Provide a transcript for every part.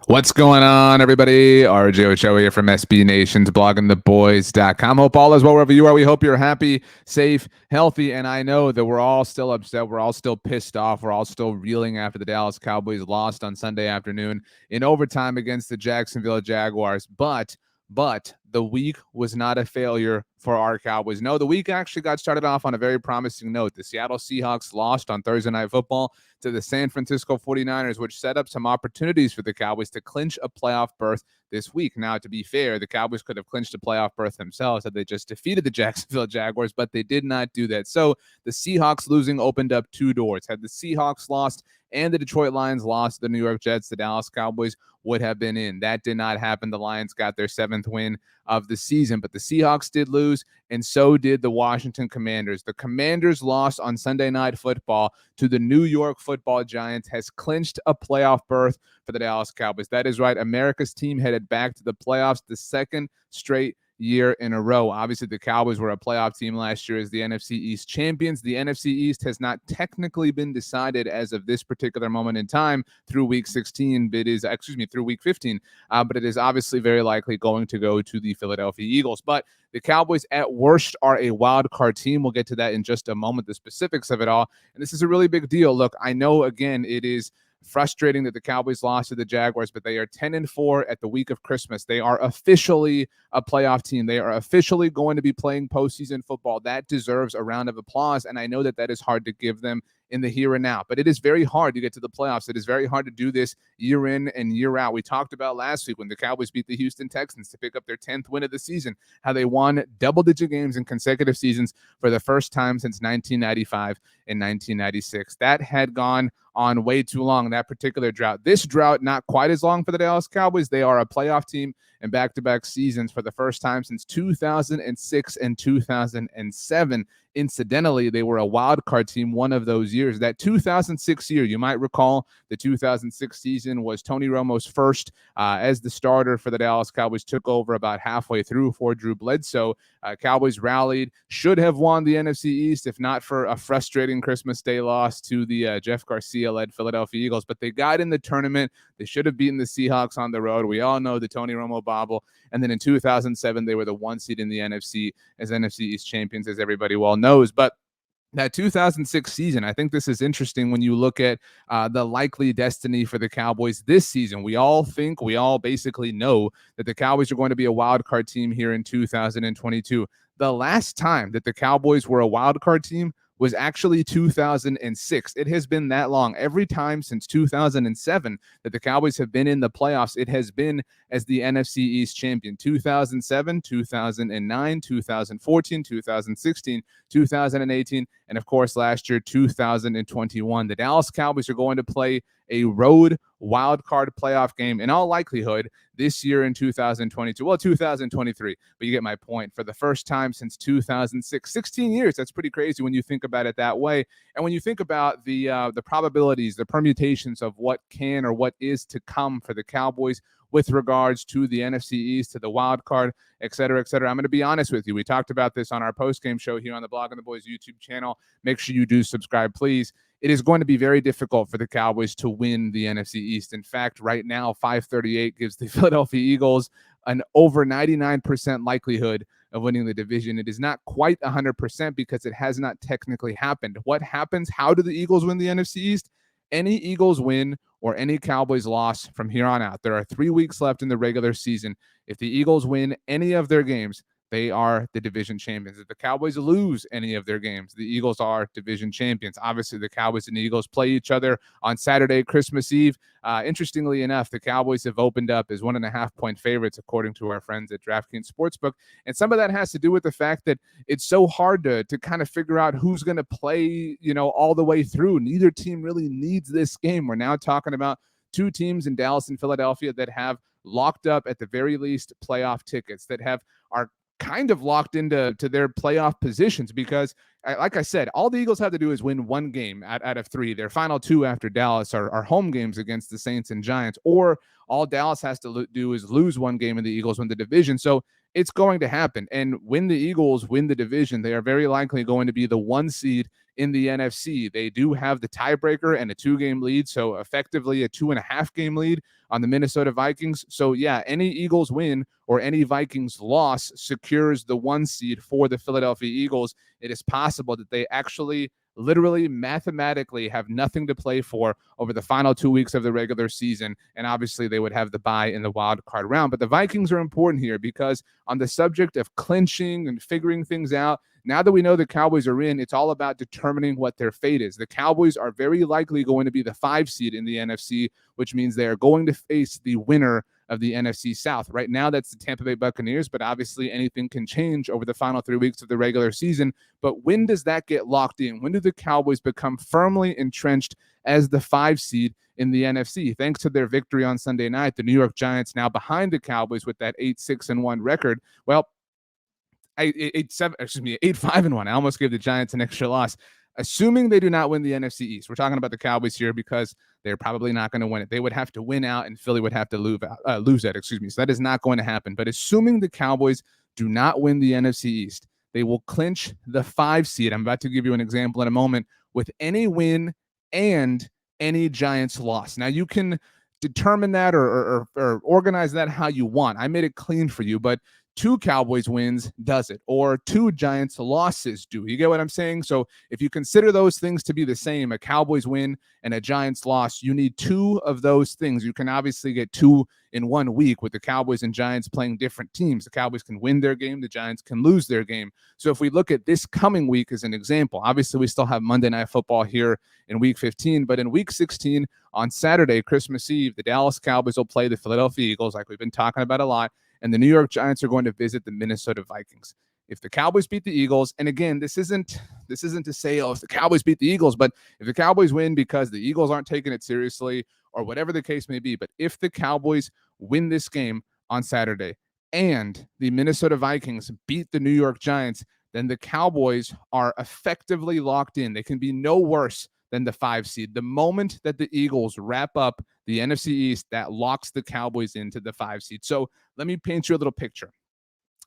What's going on, everybody? RJ Ochoa here from SB Nation's bloggingtheboys.com. Hope all is well wherever you are. We hope you're happy, safe, healthy, and I know that we're all still upset. We're all still pissed off. We're all still reeling after the Dallas Cowboys lost on Sunday afternoon in overtime against the Jacksonville Jaguars. But the week was not a failure for our Cowboys. No, the week actually got started off on a very promising note. The Seattle Seahawks lost on Thursday Night Football to the San Francisco 49ers, which set up some opportunities for the Cowboys to clinch a playoff berth this week. Now, to be fair, the Cowboys could have clinched a playoff berth themselves had they just defeated the Jacksonville Jaguars, but they did not do that. So the Seahawks losing opened up two doors. Had the Seahawks lost and the Detroit Lions lost to the New York Jets, the Dallas Cowboys would have been in. That did not happen. The Lions got their seventh win of the season, but the Seahawks did lose, and so did the Washington Commanders. The Commanders lost on Sunday Night Football to the New York Football Giants, has clinched a playoff berth for the Dallas Cowboys. That is right. America's team headed back to the playoffs the second straight year in a row. Obviously, the Cowboys were a playoff team last year as the NFC East champions. The NFC East has not technically been decided as of this particular moment in time through week 16. Through week 15. But it is obviously very likely going to go to the Philadelphia Eagles. But the Cowboys at worst are a wild card team. We'll get to that in just a moment, the specifics of it all. And this is a really big deal. Look, I know, again, it is frustrating that the Cowboys lost to the Jaguars, but they are 10-4 at the week of Christmas. They are officially a playoff team. They are officially going to be playing postseason football. That deserves a round of applause, and I know that that is hard to give them in the here and now, but it is very hard to get to the playoffs. It is very hard to do this year in and year out. We talked about last week when the Cowboys beat the Houston Texans to pick up their 10th win of the season, how they won double-digit games in consecutive seasons for the first time since 1995 and 1996. That had gone on way too long, that particular drought. This drought, not quite as long for the Dallas Cowboys. They are a playoff team in back-to-back seasons for the first time since 2006 and 2007. Incidentally, they were a wild card team one of those years. That 2006 year, you might recall, the 2006 season was Tony Romo's first as the starter for the Dallas Cowboys. Took over about halfway through for Drew Bledsoe. Cowboys rallied, should have won the NFC East if not for a frustrating Christmas Day loss to the Jeff Garcia-led Philadelphia Eagles. But they got in the tournament. They should have beaten the Seahawks on the road. We all know the Tony Romo bobble. And then in 2007, they were the one seed in the NFC as NFC East champions, as everybody well knows. But that 2006 season, I think this is interesting when you look at the likely destiny for the Cowboys this season. We all basically know that the Cowboys are going to be a wild card team here in 2022. The last time that the Cowboys were a wild card team was actually 2006. It has been that long. Every time since 2007 that the Cowboys have been in the playoffs, it has been as the NFC East champion. 2007, 2009, 2014, 2016, 2018, and of course last year, 2021. The Dallas Cowboys are going to play a road wild card playoff game in all likelihood this year in 2022. Well, 2023, but you get my point. For the first time since 2006, 16 years. That's pretty crazy when you think about it that way. And when you think about the probabilities, the permutations of what can or what is to come for the Cowboys with regards to the NFC East, to the wild card, et cetera, et cetera. I'm going to be honest with you. We talked about this on our post-game show here on the Blogging the Boys YouTube channel. Make sure you do subscribe, please. It is going to be very difficult for the Cowboys to win the NFC East. In fact, right now, 538 gives the Philadelphia Eagles an over 99% likelihood of winning the division. It is not quite 100% because it has not technically happened. What happens? How do the Eagles win the NFC East? Any Eagles win or any Cowboys loss from here on out. There are 3 weeks left in the regular season. If the Eagles win any of their games, they are the division champions. If the Cowboys lose any of their games, the Eagles are division champions. Obviously, the Cowboys and the Eagles play each other on Saturday, Christmas Eve. Interestingly enough, the Cowboys have opened up as 1.5-point favorites, according to our friends at DraftKings Sportsbook. And some of that has to do with the fact that it's so hard to kind of figure out who's going to play, all the way through. Neither team really needs this game. We're now talking about two teams in Dallas and Philadelphia that have locked up, at the very least, playoff tickets, that are kind of locked into their playoff positions because, like I said, all the Eagles have to do is win one game out of 3. Their final 2 after Dallas are home games against the Saints and Giants, or all Dallas has to do is lose one game and the Eagles win the division. So it's going to happen. And when the Eagles win the division, they are very likely going to be the 1 seed in the NFC. They do have the tiebreaker and a 2-game lead, so effectively a 2.5-game lead on the Minnesota Vikings. So yeah, any Eagles win or any Vikings loss secures the 1 seed for the Philadelphia Eagles. It is possible that they actually literally mathematically have nothing to play for over the final 2 weeks of the regular season. And obviously they would have the bye in the wild card round. But the Vikings are important here because on the subject of clinching and figuring things out, now that we know the Cowboys are in, it's all about determining what their fate is. The Cowboys are very likely going to be the 5 seed in the NFC, which means they are going to face the winner of the NFC South. Right now, that's the Tampa Bay Buccaneers, but obviously anything can change over the final 3 weeks of the regular season. But when does that get locked in? When do the Cowboys become firmly entrenched as the 5 seed in the NFC? Thanks to their victory on Sunday night, the New York Giants now behind the Cowboys with that 8-6-1 record. Well, 8-5-1. I almost gave the Giants an extra loss. Assuming they do not win the NFC East, we're talking about the Cowboys here because they're probably not going to win it. They would have to win out, and Philly would have to lose that. So that is not going to happen. But assuming the Cowboys do not win the NFC East, they will clinch the 5 seed. I'm about to give you an example in a moment with any win and any Giants loss. Now you can determine that or organize that how you want. I made it clean for you, but 2 Cowboys wins does it, or 2 Giants losses do. You get what I'm saying? So if you consider those things to be the same, a Cowboys win and a Giants loss, you need 2 of those things. You can obviously get 2 in 1 week with the Cowboys and Giants playing different teams. The Cowboys can win their game, the Giants can lose their game. So if we look at this coming week as an example, obviously we still have Monday Night Football here in week 15, but in week 16 on Saturday, Christmas Eve, the Dallas Cowboys will play the Philadelphia Eagles, like we've been talking about a lot, and the New York Giants are going to visit the Minnesota Vikings. If the Cowboys beat the Eagles, and again, this isn't to say, if the Cowboys beat the Eagles, but if the Cowboys win because the Eagles aren't taking it seriously or whatever the case may be, but if the Cowboys win this game on Saturday and the Minnesota Vikings beat the New York Giants, then the Cowboys are effectively locked in. They can be no worse than the 5 seed. The moment that the Eagles wrap up the NFC East, that locks the Cowboys into the 5 seed. So let me paint you a little picture.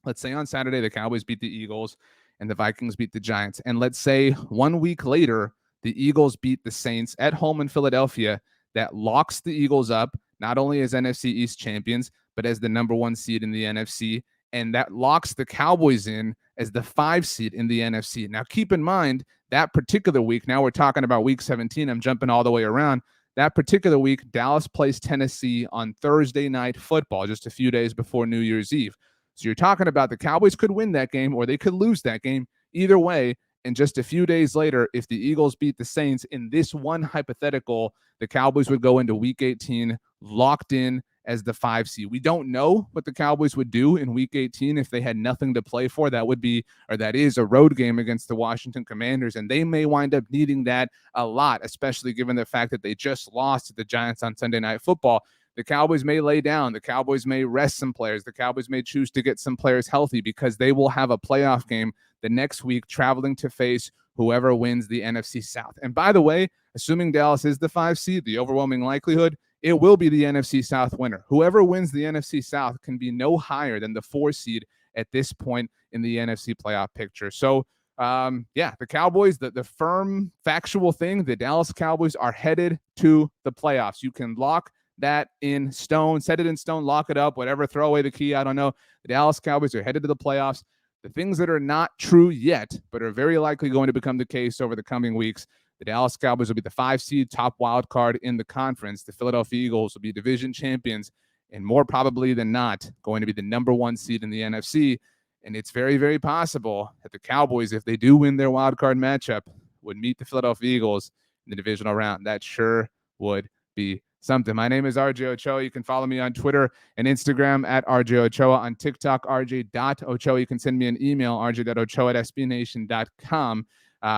Let's say on Saturday, the Cowboys beat the Eagles and the Vikings beat the Giants. And let's say 1 week later, the Eagles beat the Saints at home in Philadelphia. That locks the Eagles up, not only as NFC East champions, but as the number 1 seed in the NFC. And that locks the Cowboys in as the 5 seed in the NFC. Now, keep in mind, that particular week, now we're talking about week 17, I'm jumping all the way around. That particular week, Dallas plays Tennessee on Thursday Night Football, just a few days before New Year's Eve. So you're talking about the Cowboys could win that game or they could lose that game. Either way, and just a few days later, if the Eagles beat the Saints in this one hypothetical, the Cowboys would go into week 18 locked in as the 5 seed. We don't know what the Cowboys would do in week 18 if they had nothing to play for. That would be, or that is, a road game against the Washington Commanders, and they may wind up needing that a lot, especially given the fact that they just lost to the Giants on Sunday Night Football. The Cowboys may lay down. The Cowboys may rest some players. The Cowboys may choose to get some players healthy because they will have a playoff game the next week traveling to face whoever wins the NFC South. And by the way, assuming Dallas is the 5 seed, the overwhelming likelihood, it will be the NFC South winner. Whoever wins the NFC South can be no higher than the 4 seed at this point in the NFC playoff picture. So, the Cowboys, the firm factual thing, the Dallas Cowboys are headed to the playoffs. You can lock that in stone, set it in stone, lock it up, whatever, throw away the key. I don't know. The Dallas Cowboys are headed to the playoffs. The things that are not true yet, but are very likely going to become the case over the coming weeks, the Dallas Cowboys will be the 5 seed top wild card in the conference. The Philadelphia Eagles will be division champions and more probably than not going to be the number 1 seed in the NFC. And it's very, very possible that the Cowboys, if they do win their wild card matchup, would meet the Philadelphia Eagles in the divisional round. That sure would be something. My name is RJ Ochoa. You can follow me on Twitter and Instagram at RJ Ochoa, on TikTok, rj.ochoa. You can send me an email, rj.ochoa@sbnation.com.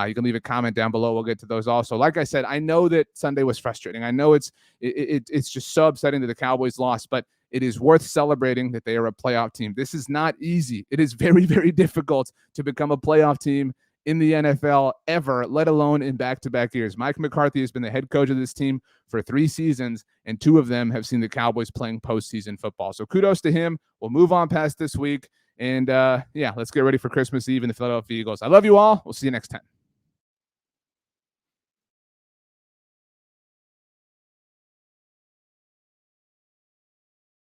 You can leave a comment down below. We'll get to those also. Like I said, I know that Sunday was frustrating. I know it's just so upsetting that the Cowboys lost, but it is worth celebrating that they are a playoff team. This is not easy. It is very, very difficult to become a playoff team in the NFL ever, let alone in back-to-back years. Mike McCarthy has been the head coach of this team for 3 seasons, and 2 of them have seen the Cowboys playing postseason football. So kudos to him. We'll move on past this week And yeah, let's get ready for Christmas Eve in the Philadelphia Eagles. I love you all. We'll see you next time.